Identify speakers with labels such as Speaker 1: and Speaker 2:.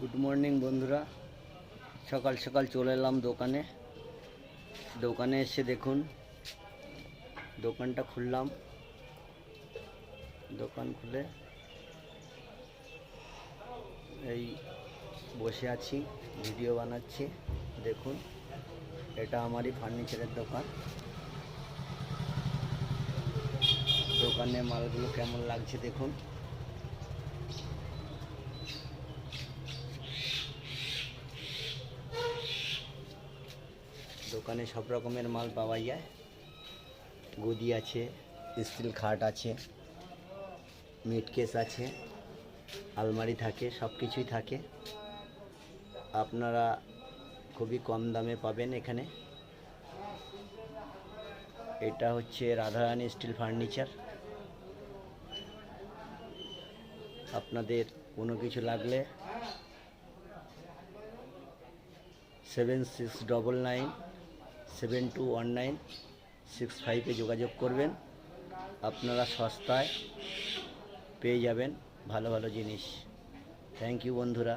Speaker 1: Good morning বন্ধুরা, সকাল সকাল চলে এলাম দোকানে এসে দেখুন দোকানটা খুললাম। দোকান খুলে এই বসে আছি, ভিডিও বানাচ্ছি। দেখুন, এটা আমারই ফার্নিচারের দোকান। দোকানে মালগুলো কেমন লাগছে দেখুন। দোকানে সব রকমের মাল পাওয়া যায়। গদি আছে, স্টিল খাট আছে, মিট কেস আছে, আলমারি থাকে, সব কিছুই থাকে। আপনারা খুবই কম দামে পাবেন এখানে। এটা হচ্ছে রাধারানী স্টিল ফার্নিচার। আপনাদের কোনো কিছু লাগলে 7699721965 যোগাযোগ করবেন। আপনারা সস্তায় পেয়ে যাবেন ভালো ভালো জিনিস। থ্যাংক ইউ বন্ধুরা।